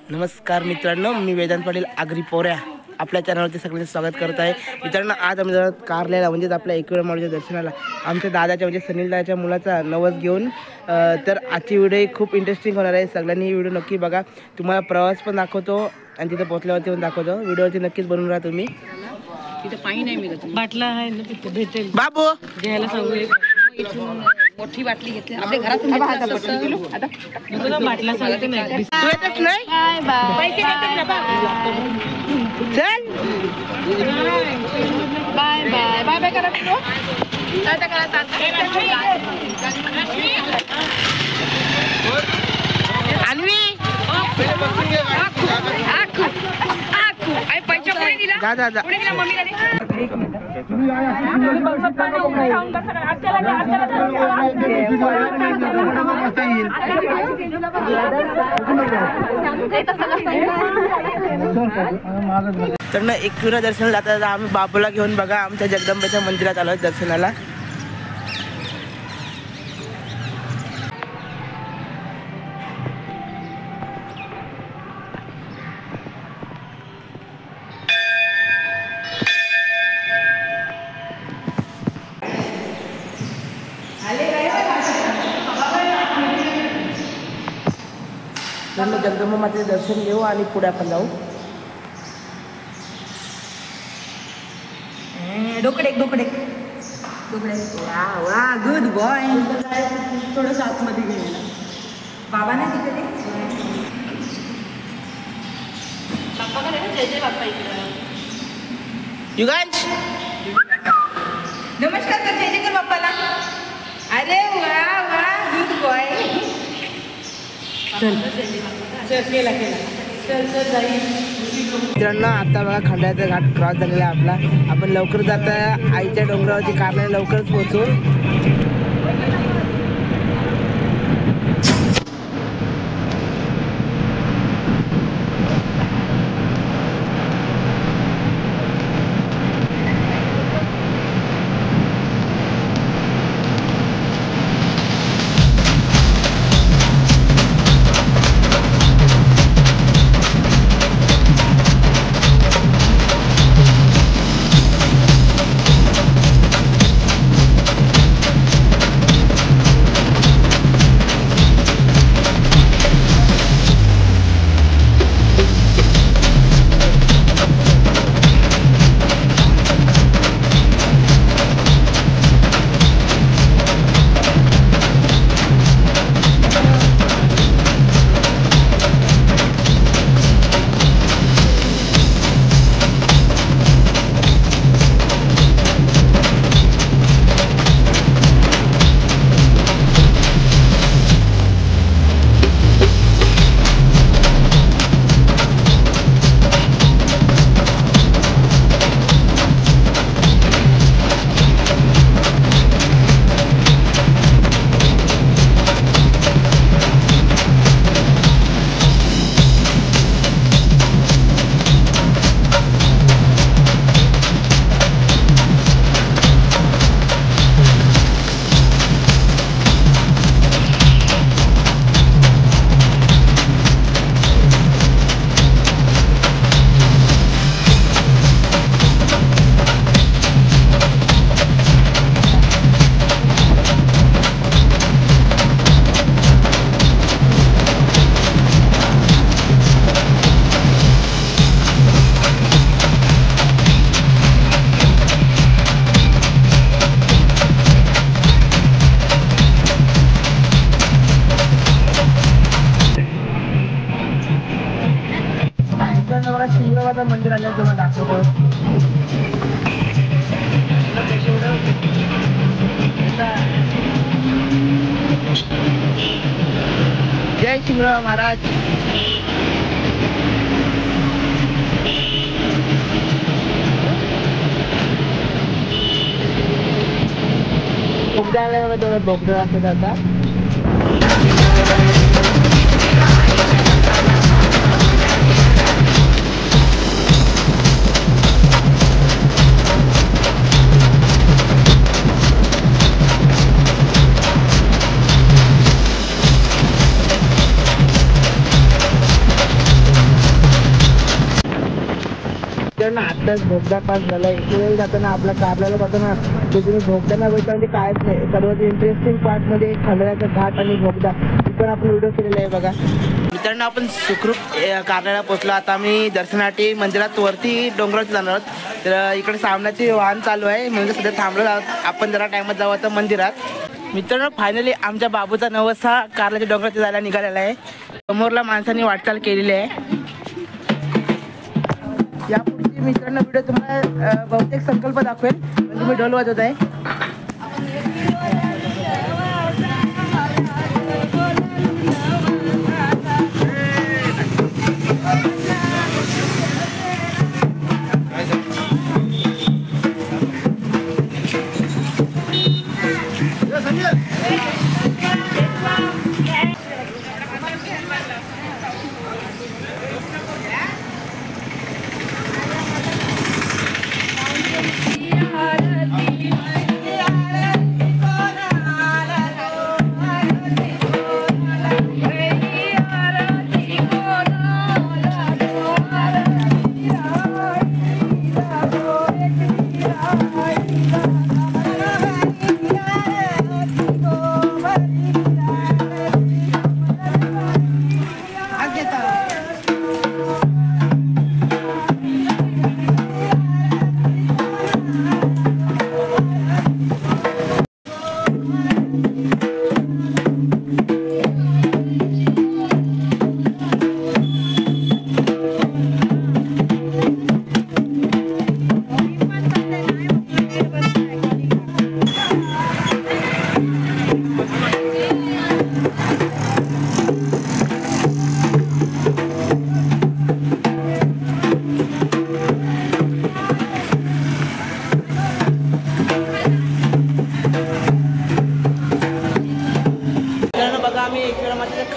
नमस्कार मित्रांनो, मी वेदांत पाटील आगरी पोऱ्या आपल्या चॅनलवरती सगळ्यांचं स्वागत करत आहे. मित्रांनो, आज आम्ही जरा कारल्याला म्हणजेच आपल्या एकविरा माऊलीच्या दर्शनाला आमच्या दादाच्या म्हणजे सनील दादाच्या मुलाचा नवस घेऊन तर आजची व्हिडिओ खूप इंटरेस्टिंग होणार आहे. सगळ्यांनी ही व्हिडिओ नक्की बघा. तुम्हाला प्रवास पण दाखवतो आणि तिथे पोहोचल्यावरती पण दाखवतो. व्हिडिओवरती नक्कीच बनवून राहा तुम्ही. तिथे पाणी नाही मिळत, बाटला आहे ना तिथे भेटेल. बाबू घ्यायला सांगू. इथून मोठी बाटली घेतली आपल्या घरातून बाटला सांगते नाही. तू येतच नाही. चल बाय बाय बाय बाय करा. अन्वी पैसा कोणी दिला? दादा कोणी दिला? मम्मीला दे. तर ना एकविरा दर्शनाला जाता आम्ही बाबूला घेऊन बघा आमच्या जगदंबेच्या मंदिरात आलो दर्शनाला. तर मग जगदंबा मातेचे दर्शन घेऊ आणि पुढे आपण जाऊ. डोकडे डोकडे डोकडे. वा वा गुड बॉय. थोडं आतमध्ये गेलेला बाबा नाही तिकडे. बाप्पा का जय जय बाप्पा इकडे. युगांश नमस्कार कर. जय जय कर बाप्पाला. अरे वा वा गुड बॉय. चल चल केला केला. चल चल जाईल. मित्रांनो, आता बघा खंडाळ्याचा घाट क्रॉस झालेला आहे आपला. आपण लवकर जाता आईच्या डोंगरावरती कारल्याला लवकरच पोहोचू. मंदिर आल्याचं तुम्हाला दाखवतो. जय शिवराय महाराज. बोगद्याला थोडं बोगदा असत आता. मित्रांनो आत्ताच भोगदा पास झालाय. पुढे जाताना आपल्या कारल्याला जाताना ते तुम्ही भोगदाना बघता म्हणजे कायच नाही. सर्वात इंटरेस्टिंग पार्टमध्ये खंडाळ्याचा घाट आणि भोगदा पण आपण व्हिडिओ केलेला आहे बघा. मित्रांनो आपण सुखरूप कारल्याला पोहोचलो. आता आम्ही दर्शनासाठी मंदिरात वरती डोंगरावरती जाणार आहोत. तर इकडे सामनाचे वाहन चालू आहे म्हणजे सध्या थांबलो आहोत. आपण जरा टायमात जाऊ आता मंदिरात. मित्रांनो फायनली आमच्या बाबूचा नवस हा कारल्याच्या डोंगरावरती जायला निघालेला आहे. समोरला माणसांनी वाटचाल केलेली आहे. यापुढची मित्रांनो व्हिडिओ तुम्हाला बहुतेक संकल्प दाखवेल म्हणजे मी ढोल वाजवत आहे.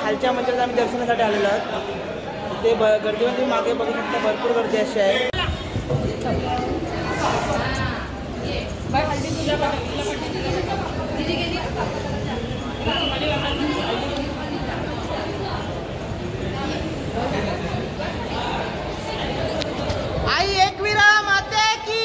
खालच्या मंदिरात आम्ही दर्शनासाठी आलेलो आहोत. ते गर्दीमध्ये मागे बघू शकता भरपूर गर्दी अशी आहे. आई एकवीरा माते की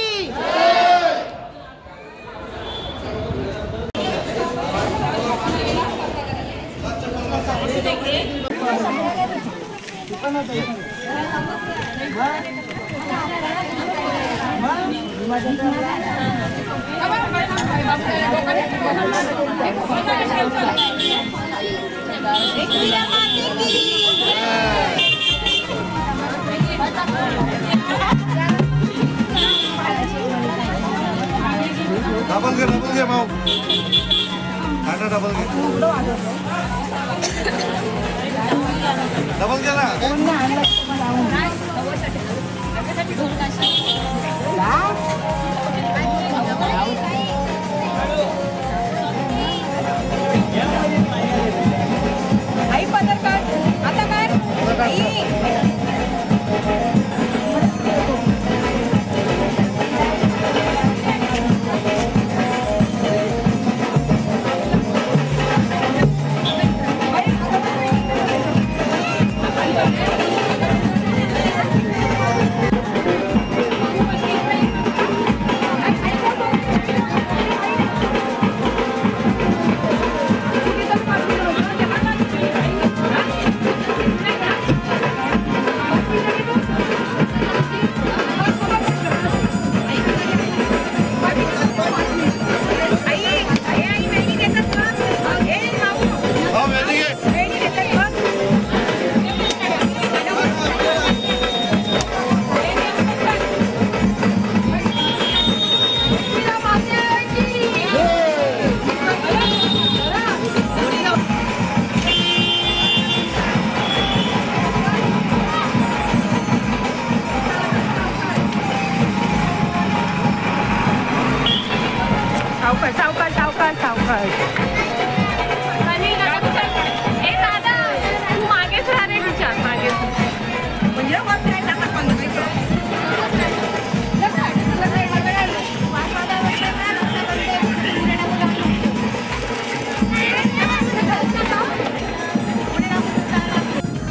डबल घे भाऊ आता डबल घे आई पदर काढ आता काय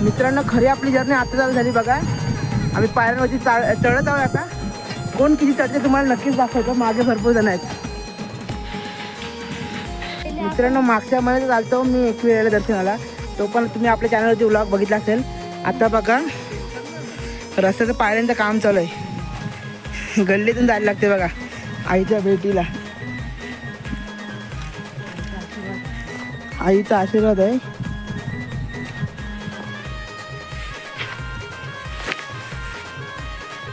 मित्रांनो खरी आपली जर्नी आता चालू झाली बघा. आम्ही पायऱ्यांवरती चढत आहोत आता. कोण किती चढते तुम्हाला नक्कीच दाखवतो. मागे भरपूर जण आहेत मित्रांनो. मागच्या महिन्यात चालतो मी एकविरेला दर्शनाला, तो पण तुम्ही आपल्या चॅनलवरती व्लॉग बघितला असेल. आता बघा रस्त्याचं पायऱ्यांचं काम चालू आहे. गल्लीतून जायला लागते बघा आईच्या भेटीला. आईचा आशीर्वाद आहे.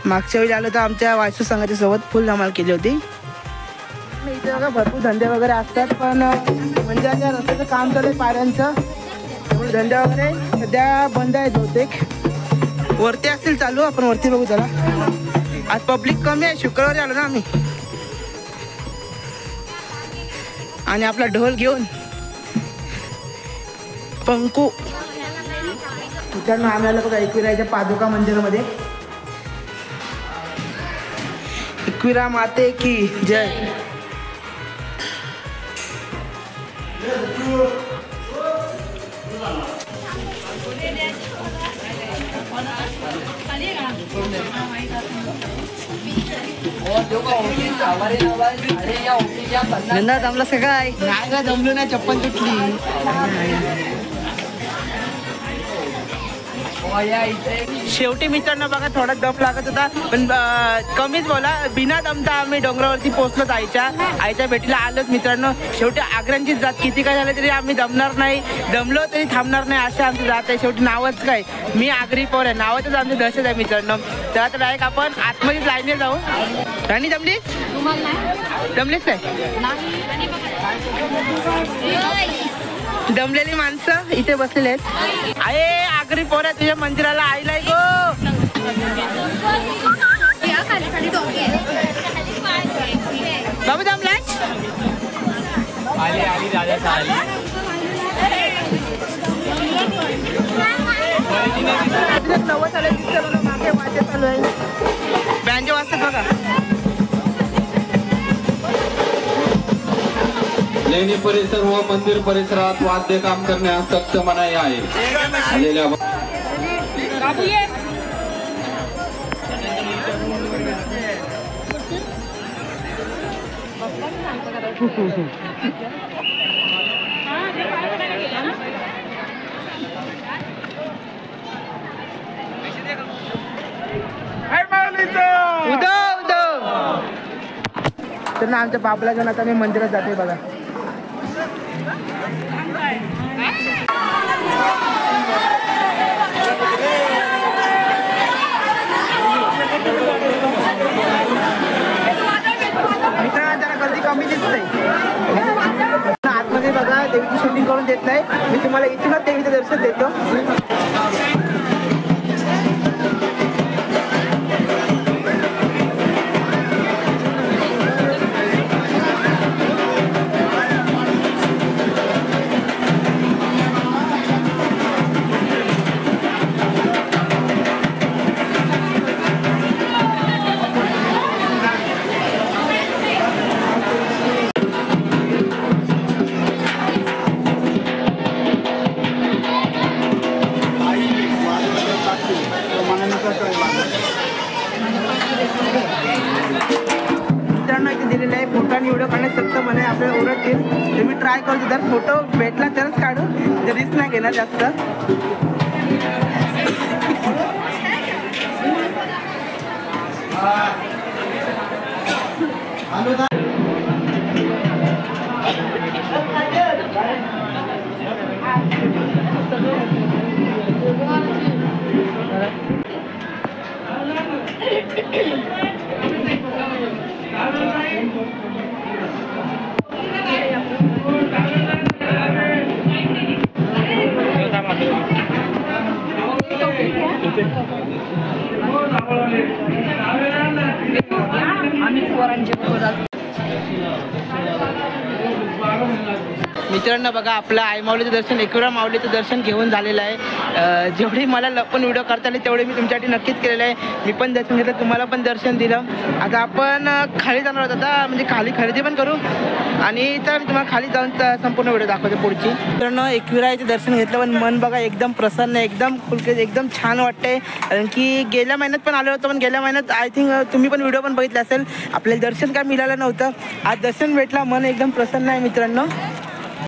मागच्या वेळी आलो तर आमच्या वायसू संघाच्या सोबत फुल धमाल केली होती. इथे बघा भरपूर धंदे वगैरे असतात, पण म्हणजे आता रस्त्याचं काम चालू आहे पायऱ्यांचं, त्यामुळे धंदे वगैरे सध्या बंद आहेत बहुतेक. वरती असतील चालू, आपण वरती बघू चला. आज पब्लिक कमी आहे, शुक्रवारी आलो ना आम्ही. आणि आपला ढोल घेऊन पंकू मित्रांनो आम्ही आलो बघा एकविराच्या पादुका मंदिरामध्ये. एकविरा माते की जय. नंदा जमलं काय? नाही का जमलो नाही, चप्पल तुटली. शेवटी मित्रांनो बघा थोडा दम लागत होता, पण कमीच बोला. बिना दमता आम्ही डोंगरावरती पोहोचलो. आईच्या भेटीला आलोच मित्रांनो. शेवटी आग्र्यांची जात किती काय झालं तरी आम्ही दमणार नाही, दमलो तरी थांबणार नाही असे आमची जात आहे. शेवटी नावच काय, मी आगरी पोर आहे, नावाचंच आमची दहशत आहे मित्रांनो. तर आता डायरेक्ट आपण आतमध्ये लाईनने जाऊ. राणी जमलीस? जमलीस काय? दमलेली माणसं इथे बसलेले आहेत. आहे आगरी पोऱ्या तुझ्या मंदिराला आईलाय गो. बाबू जमलाय? नवं चालू मागे वाद्य चालू आहे, बँजो वाजतात बघा. लेणी परिसर व मंदिर परिसरात वाद्य काम करण्यास सक्त मनाई आहे. आलेल्या तर ना आमच्या बाबला घेऊन आता मी मंदिरात जाते बघा. मित्रांनो जरा गर्दी कमी दिसते. आतमध्ये बघा देवीची शूटिंग करून देत नाही, मी तुम्हाला इथूनच देवीचं दर्शन देतो. मित्रांनो इथे दिलेलं आहे फोटोने व्हिडिओ काढण्यास सक्त म्हणे आपल्याला ओरडतील. तर मी ट्राय करतो, जर फोटो भेटला तरच काढू, तर रिस्क नाही घेणार जास्त. मित्रांनो बघा आपलं आई माऊलीचं दर्शन एकविरा माऊलीचं दर्शन घेऊन झालेलं आहे. जेवढे मला लपून व्हिडिओ करता आले तेवढे मी तुमच्यासाठी नक्कीच केलेलं आहे. मी पण दर्शन घेतलं, तुम्हाला पण दर्शन दिलं. आता आपण खाली जाणार आहोत आता, म्हणजे खाली खरेदी पण करू आणि तर मी तुम्हाला खाली जाऊन संपूर्ण व्हिडिओ दाखवतो पुढची. मित्रांनो एकविराचं दर्शन घेतलं पण मन बघा एकदम प्रसन्न, एकदम खुलके, एकदम छान वाटते. कारण की गेल्या महिन्यात पण आलो होतो, पण गेल्या महिन्यात आय थिंक तुम्ही पण व्हिडिओ पण बघितले असेल. आपल्याला दर्शन काय मिळालं नव्हतं, आज दर्शन भेटला, मन एकदम प्रसन्न आहे मित्रांनो.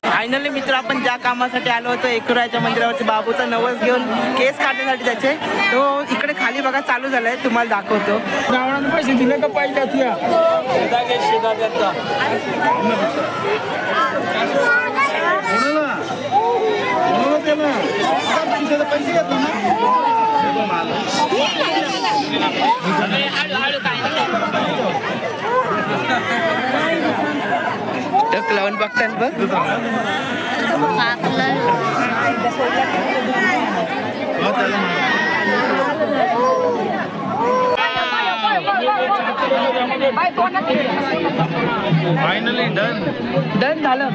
फायनली मित्र आपण ज्या कामासाठी आलो होतो एकविराच्या मंदिरावरती बाबूचा नवस घेऊन केस काढण्यासाठी त्याचे, तो इकडे खाली बघा चालू झालाय, तुम्हाला दाखवतो. रावणाने पैसे दिले का पाहिजे तुया पैसे घेतो ना टक लावून बघतात बघ. फायनली डन डन झालं.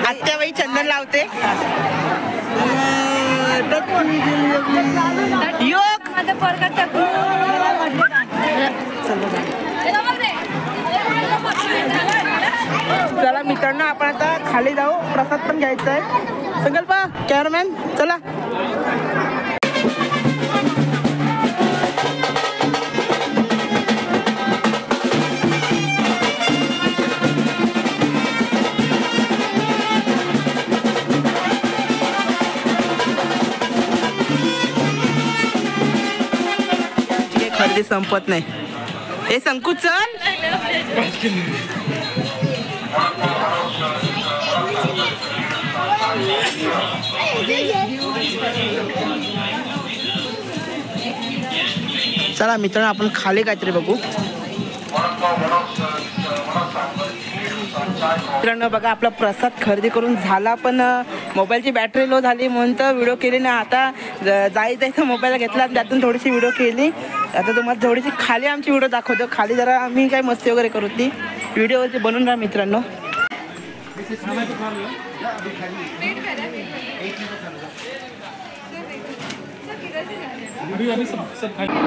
आत्याबाई चंदन लावते. योग चला मित्रांनो आपण आता खाली जाऊ, प्रसाद पण घ्यायचा आहे. संकल्प कॅमेरामॅन चला. खरेदी संपत नाही. हे संकुच चल. चला मित्रांनो आपण खाली काहीतरी बघू. मित्रांनो बघा आपला प्रसाद खरेदी करून झाला, पण मोबाईलची बॅटरी लो झाली म्हणून तर व्हिडिओ केली ना. आता जायचं मोबाईल घेतला, त्यातून थोडीशी व्हिडिओ केली. आता तुम्हाला थोडीशी खाली आमची व्हिडिओ दाखवतो. खाली जरा आम्ही काय मस्ती वगैरे करू, ती व्हिडिओवरती बनवून राहा मित्रांनो.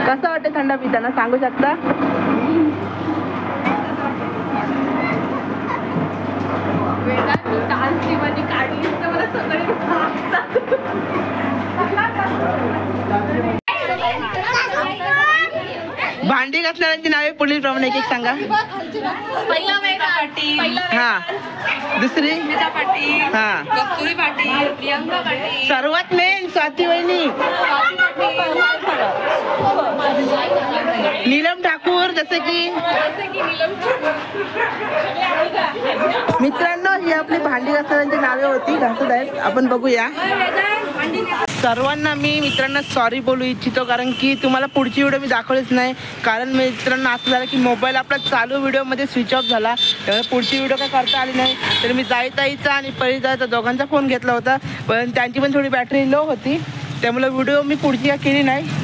कसं वाटतं थंड पिताना सांगू शकता? भांडी घासणाऱ्यांची नावे पुढील प्रमाणे एक एक सांगा. पहिला मेघा पाटील, हा. दुसरी हा. कस्तुरी पाटील, प्रियंका पाटील, सर्वात मेन स्वाती वहिनी, नीलम ठाकूर. जसे की मित्रांनो ही आपली भांडी घासणाऱ्यांची नावे होती, घासत आहेत. आपण बघूया. सर्वांना मी मित्रांनो सॉरी बोलू इच्छितो, कारण की तुम्हाला पुढची व्हिडिओ मी दाखवलीच नाही. कारण मित्रांनो असं झालं की मोबाईल आपला चालू व्हिडिओमध्ये स्विच ऑफ झाला, त्यामुळे पुढची व्हिडिओ काय करता आली नाही. तर मी जायताईचा आणि परिजाचा दोघांचा फोन घेतला होता, पण त्यांची पण थोडी बॅटरी लो होती, त्यामुळे व्हिडिओ मी पुढची काय केली नाही.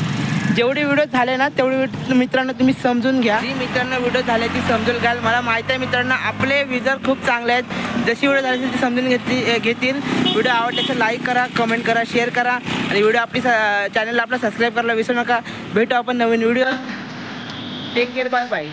जेवढे व्हिडिओ झाले ना तेवढे मित्रांनो तुम्ही समजून घ्या. जी मित्रांनो व्हिडिओ झाले ती समजून घ्याल. मला माहिती आहे मित्रांनो आपले व्ह्यूजर खूप चांगले आहेत. जशी व्हिडिओ झाली ती समजून घेतील. व्हिडिओ आवडले तर लाईक करा, कमेंट करा, शेअर करा आणि व्हिडिओ आपली चॅनलला आपला सबस्क्राईब करायला विसरू नका. भेटू आपण नवीन video. Take care, bye bye.